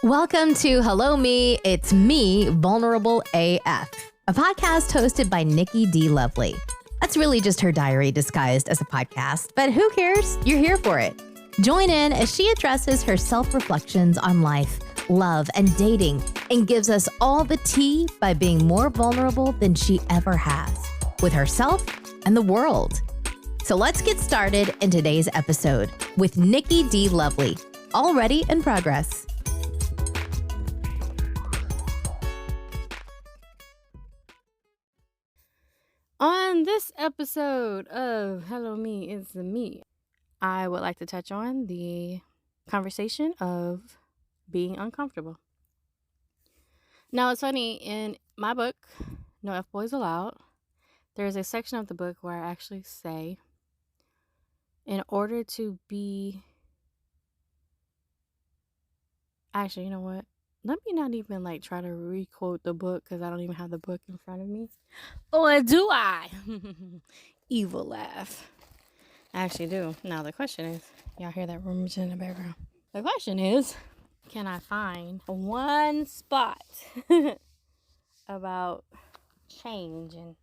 Welcome to Hello Me, It's Me, Vulnerable AF, a podcast hosted by Nikki D. Lovely. That's really just her diary disguised as a podcast, but who cares? You're here for it. Join in as she addresses her self-reflections on life, love, and dating, and gives us all the tea by being more vulnerable than she ever has, with herself and the world. So let's get started in today's episode with Nikki D. Lovely, already in progress. On this episode of Hello Me, It's Me, I would like to touch on the conversation of being uncomfortable. Now, it's funny, in my book, No F Boys Allowed, there's a section of the book where I actually say, in order to be... Actually, you know what? Let me not even try to re-quote the book because I don't even have the book in front of me. Or do I? Evil laugh. I actually do. Now the question is, y'all hear that rummage in the background? The question is, can I find one spot about change and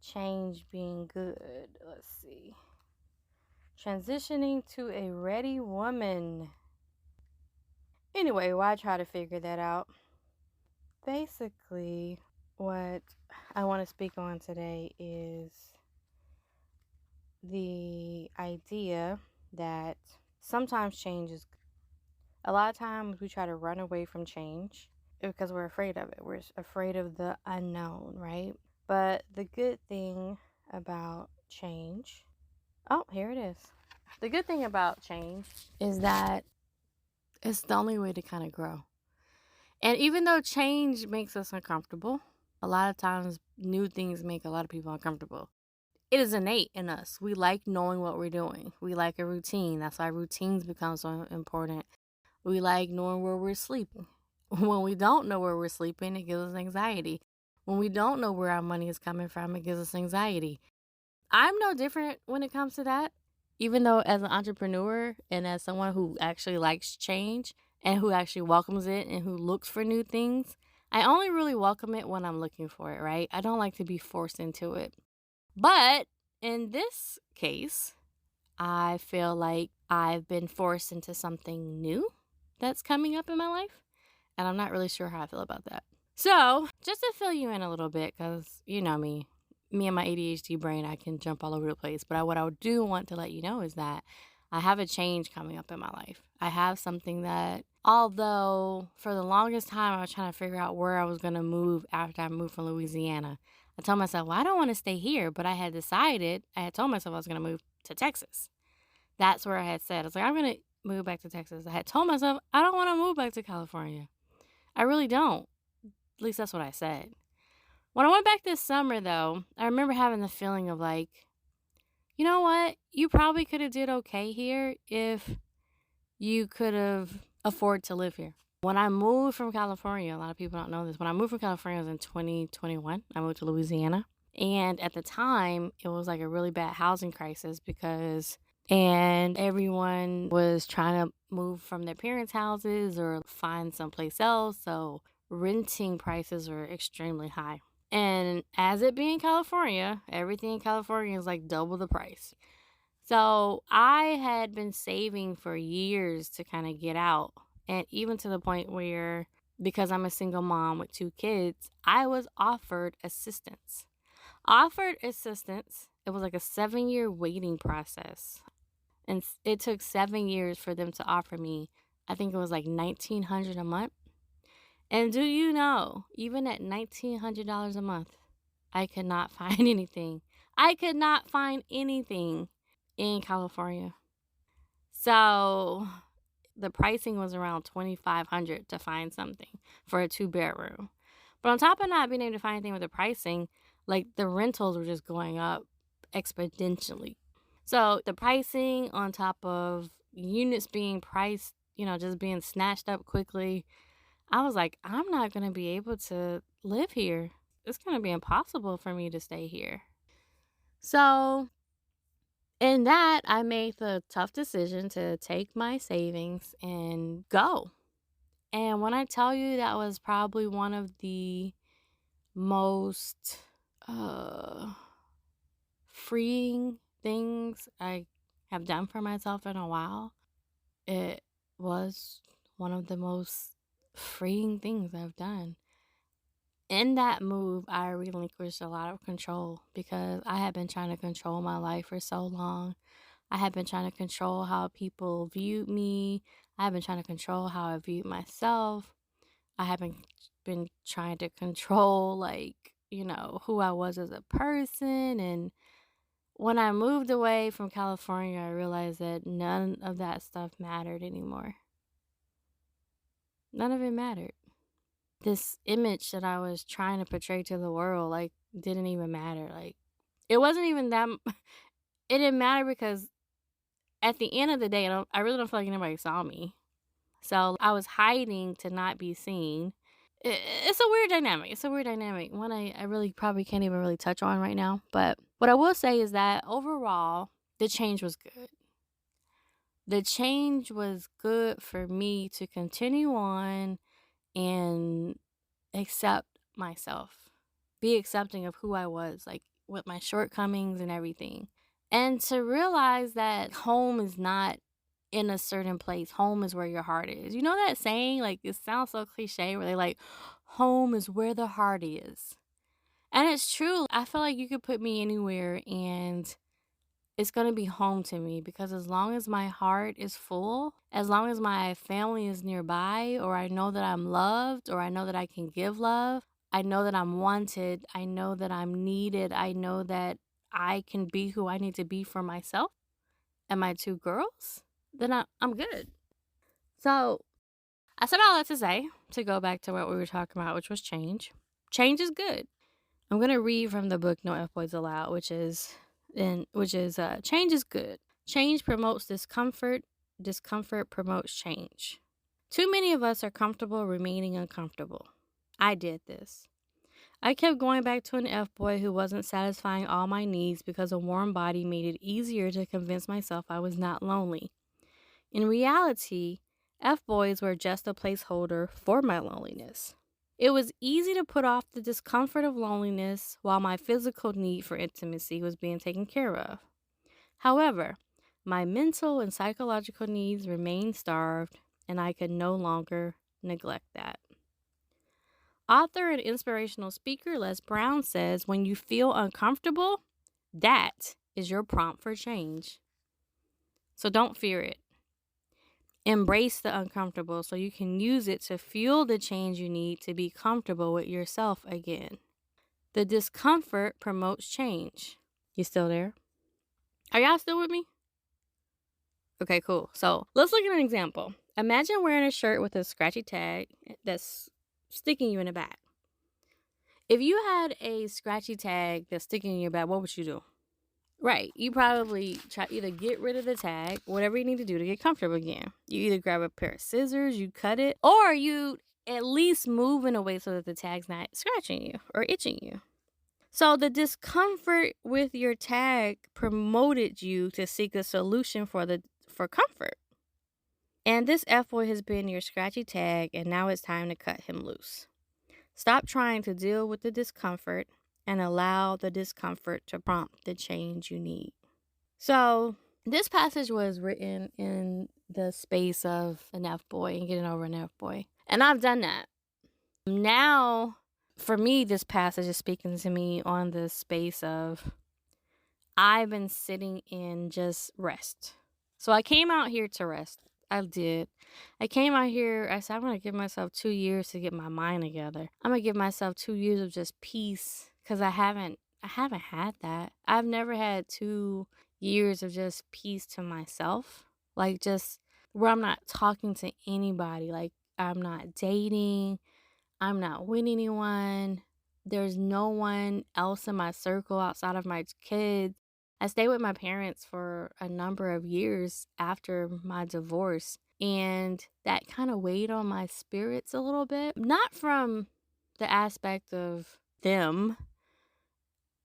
change being good? Let's see. Transitioning to a ready woman. Anyway, while I try to figure that out, basically what I want to speak on today is the idea that sometimes change is... A lot of times we try to run away from change because we're afraid of it. We're afraid of the unknown, right? But the good thing about change... Oh, here it is. The good thing about change is that it's the only way to kind of grow. And even though change makes us uncomfortable, a lot of times new things make a lot of people uncomfortable. It is innate in us. We like knowing what we're doing. We like a routine. That's why routines become so important. We like knowing where we're sleeping. When we don't know where we're sleeping, it gives us anxiety. When we don't know where our money is coming from, it gives us anxiety. I'm no different when it comes to that. Even though as an entrepreneur and as someone who actually likes change and who actually welcomes it and who looks for new things, I only really welcome it when I'm looking for it, right? I don't like to be forced into it. But in this case, I feel like I've been forced into something new that's coming up in my life. And I'm not really sure how I feel about that. So just to fill you in a little bit, because you know me and my ADHD brain, I can jump all over the place. But what I do want to let you know is that I have a change coming up in my life. I have something that, although for the longest time I was trying to figure out where I was going to move after I moved from Louisiana, I told myself, well, I don't want to stay here. But I had told myself I was going to move to Texas. That's where I had said, I was like, I'm going to move back to Texas. I had told myself, I don't want to move back to California. I really don't. At least that's what I said. When I went back this summer, though, I remember having the feeling of you know what? You probably could have did okay here if you could have afforded to live here. When I moved from California, a lot of people don't know this. When I moved from California, it was in 2021. I moved to Louisiana. And at the time, it was a really bad housing crisis and everyone was trying to move from their parents' houses or find someplace else. So renting prices were extremely high. And as it being California, everything in California is double the price. So I had been saving for years to kind of get out. And even to the point where, because I'm a single mom with 2 kids, I was offered assistance. It was a 7-year waiting process. And it took 7 years for them to offer me, I think it was $1,900 a month. And do you know, even at $1,900 a month, I could not find anything. I could not find anything in California. So the pricing was around $2,500 to find something for a 2-bedroom. But on top of not being able to find anything with the pricing, the rentals were just going up exponentially. So the pricing on top of units being priced, just being snatched up quickly, I was like, I'm not going to be able to live here. It's going to be impossible for me to stay here. So in that, I made the tough decision to take my savings and go. And when I tell you that was probably one of the most freeing things I have done for myself in a while, it was one of the most freeing things I've done. In that move, I relinquished a lot of control because I had been trying to control my life for so long. I had been trying to control how people viewed me. I had been trying to control how I viewed myself. I had been trying to control, like, who I was as a person. And when I moved away from California, I realized that none of that stuff mattered anymore. None of it mattered. This image that I was trying to portray to the world, like, didn't even matter. Like, it wasn't even that, it didn't matter because at the end of the day, I really don't feel like anybody saw me. So I was hiding to not be seen. It's a weird dynamic. One I really probably can't even really touch on right now. But what I will say is that overall, the change was good. The change was good for me to continue on and accept myself, be accepting of who I was, like with my shortcomings and everything. And to realize that home is not in a certain place. Home is where your heart is. You know that saying? Like, it sounds so cliche where they're like, home is where the heart is. And it's true. I feel like you could put me anywhere and it's going to be home to me, because as long as my heart is full, as long as my family is nearby, or I know that I'm loved, or I know that I can give love, I know that I'm wanted, I know that I'm needed, I know that I can be who I need to be for myself and my two girls, then I'm good. So I said all that to say, to go back to what we were talking about, which was change. Change is good. I'm going to read from the book No F-Boys Allowed, which is change is good. Change promotes discomfort. Discomfort promotes change. Too many of us are comfortable remaining uncomfortable. I did this. I kept going back to an F-boy who wasn't satisfying all my needs because a warm body made it easier to convince myself I was not lonely. In reality, F-boys were just a placeholder for my loneliness. It was easy to put off the discomfort of loneliness while my physical need for intimacy was being taken care of. However, my mental and psychological needs remained starved, and I could no longer neglect that. Author and inspirational speaker Les Brown says, when you feel uncomfortable, that is your prompt for change. So don't fear it. Embrace the uncomfortable so you can use it to fuel the change you need to be comfortable with yourself again. The discomfort promotes change. You still there? Are y'all still with me? Okay, cool. So let's look at an example. Imagine wearing a shirt with a scratchy tag that's sticking you in the back. If you had a scratchy tag that's sticking in your back, what would you do? Right. You probably try either get rid of the tag, whatever you need to do to get comfortable again. You either grab a pair of scissors, you cut it, or you at least move in a way so that the tag's not scratching you or itching you. So the discomfort with your tag promoted you to seek a solution for comfort. And this F-boy has been your scratchy tag, and now it's time to cut him loose. Stop trying to deal with the discomfort and allow the discomfort to prompt the change you need. So this passage was written in the space of an F-boy and getting over an F-boy. And I've done that. Now, for me, this passage is speaking to me on the space of I've been sitting in just rest. So I came out here to rest. I did. I came out here, I said, I'm going to give myself 2 years to get my mind together. I'm going to give myself 2 years of just peace, because I haven't had that. I've never had 2 years of just peace to myself. Like, just where I'm not talking to anybody. Like, I'm not dating. I'm not with anyone. There's no one else in my circle outside of my kids. I stayed with my parents for a number of years after my divorce, and that kind of weighed on my spirits a little bit. Not from the aspect of them,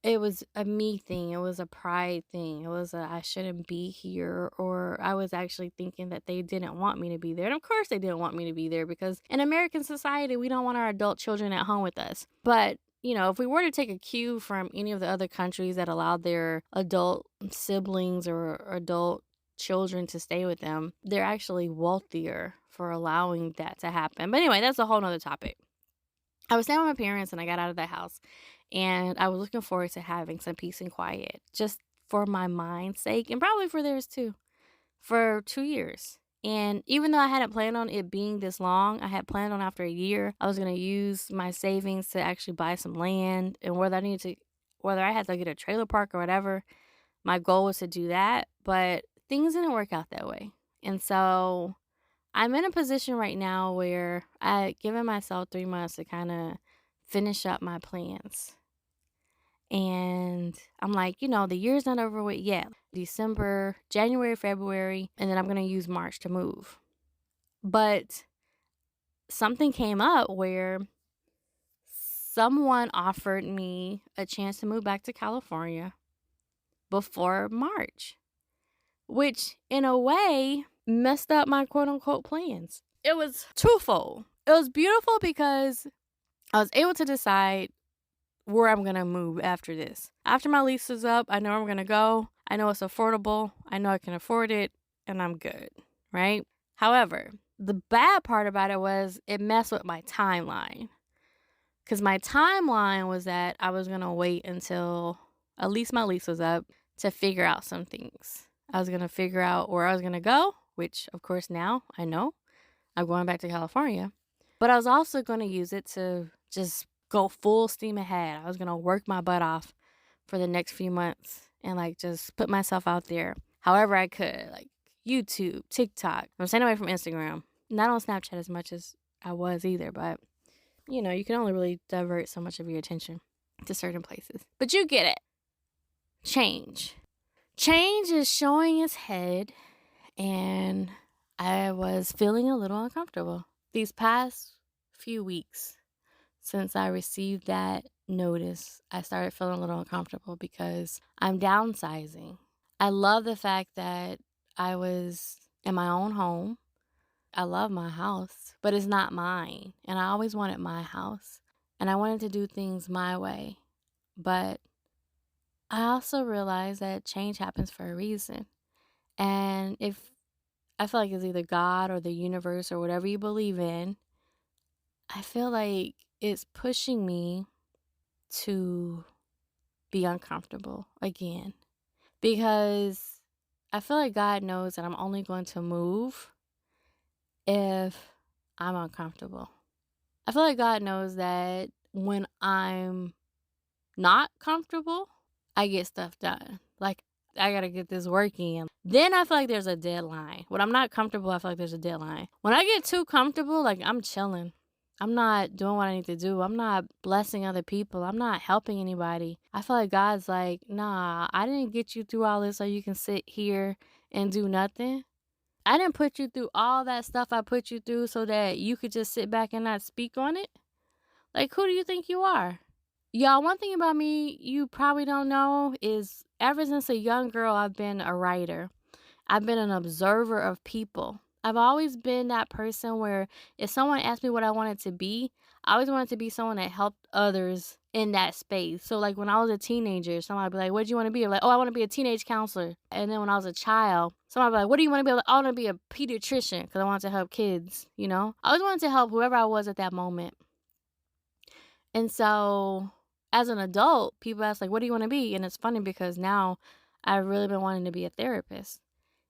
it was a me thing. It was a pride thing. It was a I shouldn't be here, or I was actually thinking that they didn't want me to be there. And of course they didn't want me to be there, because in American society, we don't want our adult children at home with us. But if we were to take a cue from any of the other countries that allowed their adult siblings or adult children to stay with them, they're actually wealthier for allowing that to happen. But anyway, that's a whole nother topic. I was staying with my parents and I got out of the house, and I was looking forward to having some peace and quiet, just for my mind's sake and probably for theirs too, for 2 years. And even though I hadn't planned on it being this long, I had planned on after a year, I was going to use my savings to actually buy some land, and whether I had to get a trailer park or whatever, my goal was to do that. But things didn't work out that way. And so I'm in a position right now where I've given myself 3 months to kind of finish up my plans. And I'm like, the year's not over with yet. December, January, February, and then I'm going to use March to move. But something came up where someone offered me a chance to move back to California before March, which in a way messed up my quote unquote plans. It was twofold. It was beautiful because I was able to decide where I'm going to move after this. After my lease is up, I know where I'm going to go. I know it's affordable. I know I can afford it, and I'm good, right? However, the bad part about it was it messed with my timeline. Because my timeline was that I was going to wait until at least my lease was up to figure out some things. I was going to figure out where I was going to go, which, of course, now I know I'm going back to California. But I was also going to use it to just go full steam ahead. I was going to work my butt off for the next few months and just put myself out there however I could, like YouTube, TikTok. I'm staying away from Instagram. Not on Snapchat as much as I was either, but you can only really divert so much of your attention to certain places. But you get it. Change is showing its head, and I was feeling a little uncomfortable these past few weeks. Since I received that notice, I started feeling a little uncomfortable because I'm downsizing. I love the fact that I was in my own home. I love my house, but it's not mine. And I always wanted my house. And I wanted to do things my way. But I also realized that change happens for a reason. And if I feel like it's either God or the universe or whatever you believe in, I feel like it's pushing me to be uncomfortable again, because I feel like God knows that I'm only going to move if I'm uncomfortable. I feel like God knows that when I'm not comfortable, I get stuff done. Like, I gotta get this work in. Then I feel like there's a deadline. When I'm not comfortable, I feel like there's a deadline. When I get too comfortable, I'm chilling. I'm not doing what I need to do. I'm not blessing other people. I'm not helping anybody. I feel like God's like, nah, I didn't get you through all this so you can sit here and do nothing. I didn't put you through all that stuff I put you through so that you could just sit back and not speak on it. Like, who do you think you are? Y'all, one thing about me you probably don't know is ever since a young girl, I've been a writer. I've been an observer of people. I've always been that person where if someone asked me what I wanted to be, I always wanted to be someone that helped others in that space. So when I was a teenager, somebody would be like, what do you want to be? I'm like, oh, I want to be a teenage counselor. And then when I was a child, somebody would be like, what do you want to be? I'm like, I want to be a pediatrician because I wanted to help kids, I always wanted to help whoever I was at that moment. And so as an adult, people ask what do you want to be? And it's funny because now I've really been wanting to be a therapist.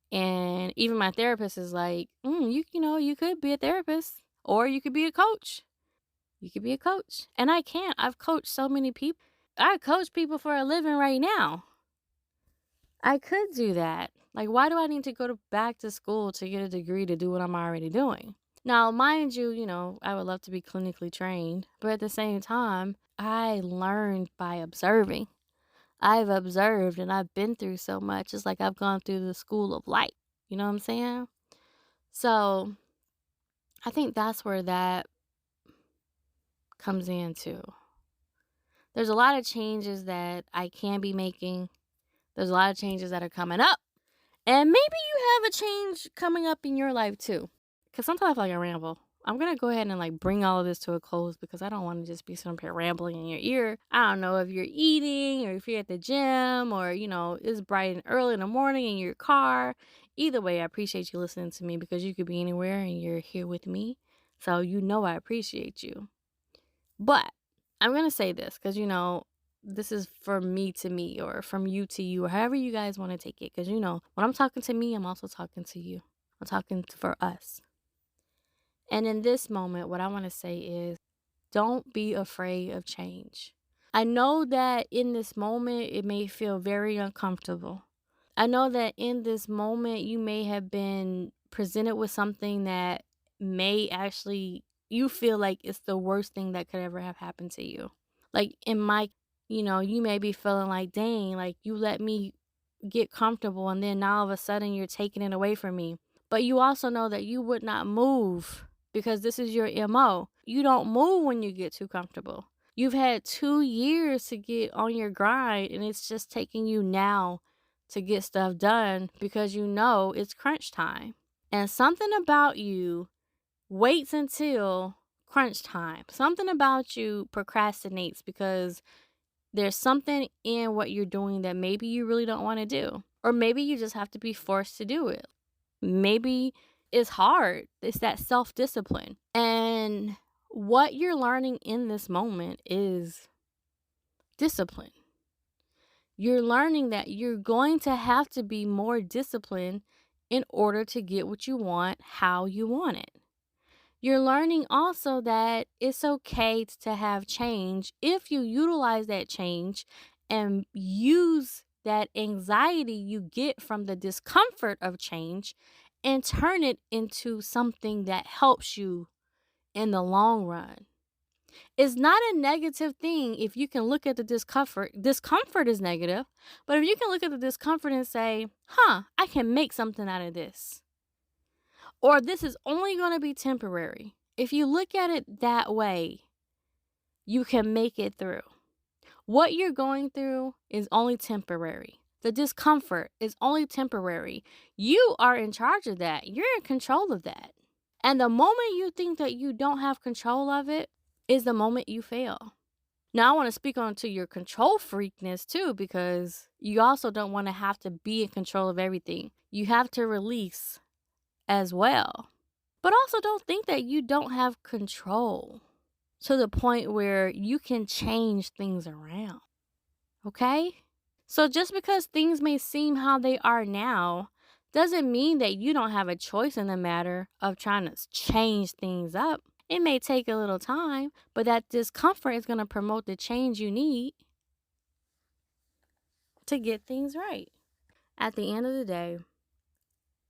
And even my therapist is like, you could be a therapist or you could be a coach. You could be a coach. And I can't. I've coached so many people. I coach people for a living right now. I could do that. Why do I need to go back to school to get a degree to do what I'm already doing? Now, mind you, I would love to be clinically trained. But at the same time, I learned by observing. I've observed and I've been through so much. It's like I've gone through the school of life. You know what I'm saying? So I think that's where that comes into. There's a lot of changes that I can be making. There's a lot of changes that are coming up. And maybe you have a change coming up in your life too. Because sometimes I feel like I ramble. I'm going to go ahead and like bring all of this to a close because I don't want to just be sitting up here rambling in your ear. I don't know if you're eating or if you're at the gym or, it's bright and early in the morning in your car. Either way, I appreciate you listening to me because you could be anywhere and you're here with me. So I appreciate you. But I'm going to say this because, this is from me to me or from you to you or however you guys want to take it. Because, when I'm talking to me, I'm also talking to you. I'm talking for us. And in this moment, what I want to say is don't be afraid of change. I know that in this moment, it may feel very uncomfortable. I know that in this moment, you may have been presented with something that may actually, you feel like it's the worst thing that could ever have happened to you. Like in my, you may be feeling like, dang, like you let me get comfortable and then now all of a sudden you're taking it away from me. But you also know that you would not move because this is your MO. You don't move when you get too comfortable. You've had 2 years to get on your grind and it's just taking you now to get stuff done because it's crunch time. And something about you waits until crunch time. Something about you procrastinates because there's something in what you're doing that maybe you really don't want to do. Or maybe you just have to be forced to do it. Maybe it's hard. It's that self-discipline. And what you're learning in this moment is discipline. You're learning that you're going to have to be more disciplined in order to get what you want, how you want it. You're learning also that it's okay to have change if you utilize that change and use that anxiety you get from the discomfort of change and turn it into something that helps you in the long run. It's not a negative thing if you can look at the discomfort. Discomfort is negative, but if you can look at the discomfort and say, I can make something out of this. Or this is only going to be temporary. If you look at it that way, you can make it through. What you're going through is only temporary. The discomfort is only temporary. You are in charge of that. You're in control of that. And the moment you think that you don't have control of it is the moment you fail. Now, I want to speak on to your control freakness too, because you also don't want to have to be in control of everything. You have to release as well. But also don't think that you don't have control to the point where you can change things around. Okay? So just because things may seem how they are now doesn't mean that you don't have a choice in the matter of trying to change things up. It may take a little time, but that discomfort is going to promote the change you need to get things right. At the end of the day,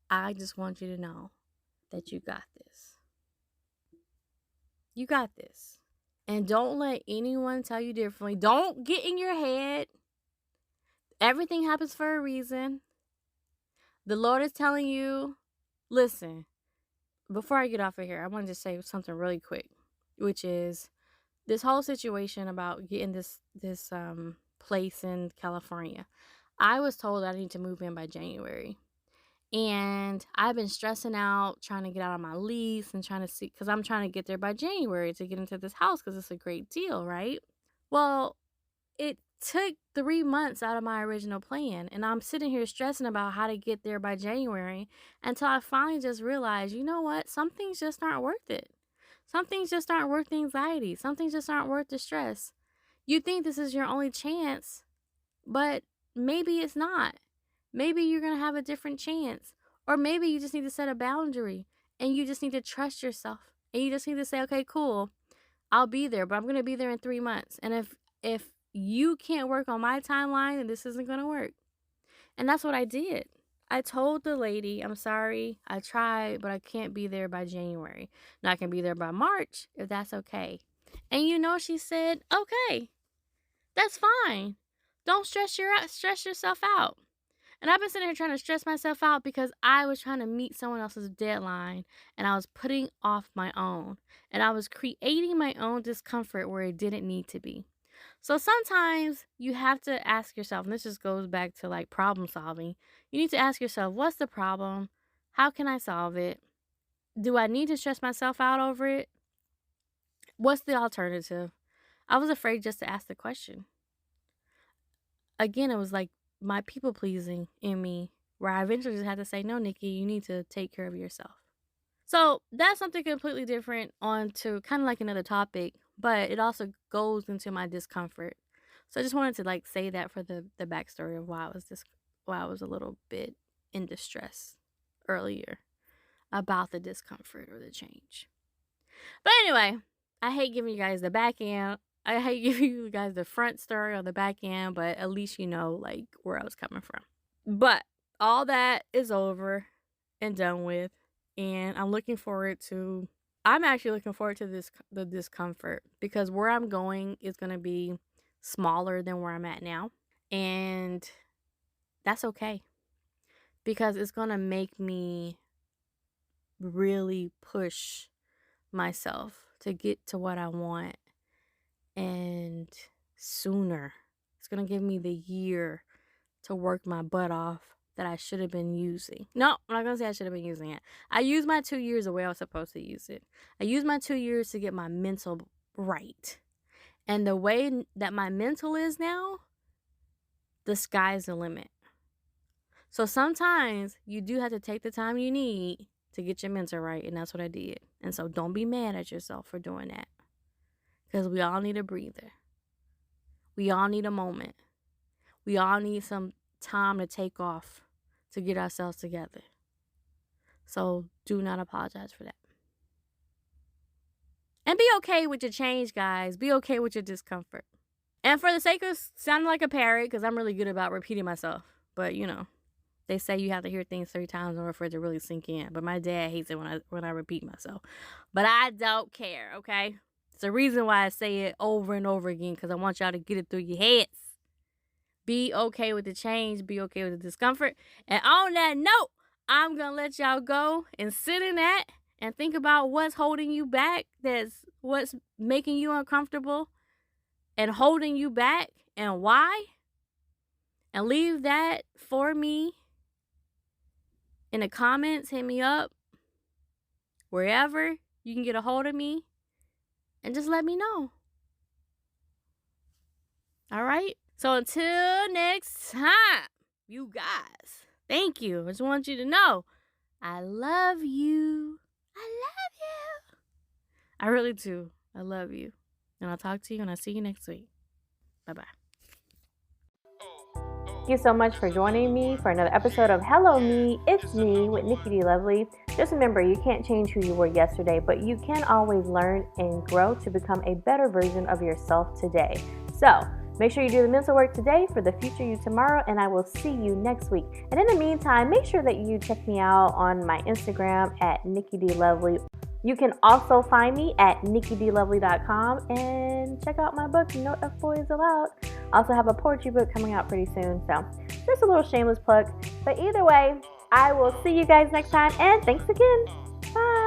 I just want you to know that you got this. You got this. And don't let anyone tell you differently. Don't get in your head. Everything happens for a reason. The Lord is telling you, listen, before I get off of here, I want to just say something really quick, which is this whole situation about getting this place in California. I was told I need to move in by January. And I've been stressing out, trying to get out of my lease and trying to see, because I'm trying to get there by January to get into this house because it's a great deal, right? Well, it took 3 months out of my original plan. And I'm sitting here stressing about how to get there by January until I finally just realized, you know what? Some things just aren't worth it. Some things just aren't worth the anxiety. Some things just aren't worth the stress. You think this is your only chance, but maybe it's not. Maybe you're going to have a different chance. Or maybe you just need to set a boundary and you just need to trust yourself. And you just need to say, okay, cool, I'll be there, but I'm going to be there in 3 months. And if you can't work on my timeline, then this isn't going to work. And that's what I did. I told the lady, I'm sorry, I tried, but I can't be there by January. Now I can be there by March if that's okay. And she said, okay, that's fine. Don't stress yourself out. And I've been sitting here trying to stress myself out because I was trying to meet someone else's deadline and I was putting off my own. And I was creating my own discomfort where it didn't need to be. So sometimes you have to ask yourself, and this just goes back to like problem solving. You need to ask yourself, what's the problem? How can I solve it? Do I need to stress myself out over it? What's the alternative? I was afraid just to ask the question. Again, it was like my people pleasing in me, where I eventually just had to say, no, Nikki, you need to take care of yourself. So that's something completely different on to kind of like another topic, but it also goes into my discomfort. So I just wanted to like say that for the backstory of why I was a little bit in distress earlier about the discomfort or the change. But anyway, I hate giving you guys the back end. I hate giving you guys the front story or the back end, but at least you know like where I was coming from. But all that is over and done with, and I'm actually looking forward to the discomfort, because where I'm going is going to be smaller than where I'm at now, and that's okay, because it's going to make me really push myself to get to what I want, and sooner. It's going to give me the year to work my butt off that I should have been using. No, I'm not going to say I should have been using it. I used my 2 years the way I was supposed to use it. I used my 2 years to get my mental right. And the way that my mental is now, the sky's the limit. So sometimes you do have to take the time you need to get your mental right, and that's what I did. And so don't be mad at yourself for doing that, because we all need a breather. We all need a moment. We all need some time to take off to get ourselves together. So do not apologize for that. And be okay with your change, guys. Be okay with your discomfort. And for the sake of sounding like a parrot, because I'm really good about repeating myself, but you know, they say you have to hear things 3 times in order for it to really sink in. But my dad hates it when I repeat myself. But I don't care, okay? It's the reason why I say it over and over again, because I want y'all to get it through your heads. Be okay with the change. Be okay with the discomfort. And on that note, I'm going to let y'all go and sit in that and think about what's holding you back. What's making you uncomfortable and holding you back, and why. And leave that for me in the comments. Hit me up wherever you can get a hold of me, and just let me know. All right? So until next time, you guys, thank you. I just want you to know I love you. I love you. I really do. I love you. And I'll talk to you, and I'll see you next week. Bye-bye. Thank you so much for joining me for another episode of Hello Me, It's Me with Nikki D. Lovely. Just remember, you can't change who you were yesterday, but you can always learn and grow to become a better version of yourself today. So make sure you do the mental work today for the future you tomorrow, and I will see you next week. And in the meantime, make sure that you check me out on my Instagram at Nikki D. Lovely. You can also find me at nikkidlovely.com and check out my book, No F Boys Allowed. I also have a poetry book coming out pretty soon, so just a little shameless plug. But either way, I will see you guys next time, and thanks again. Bye.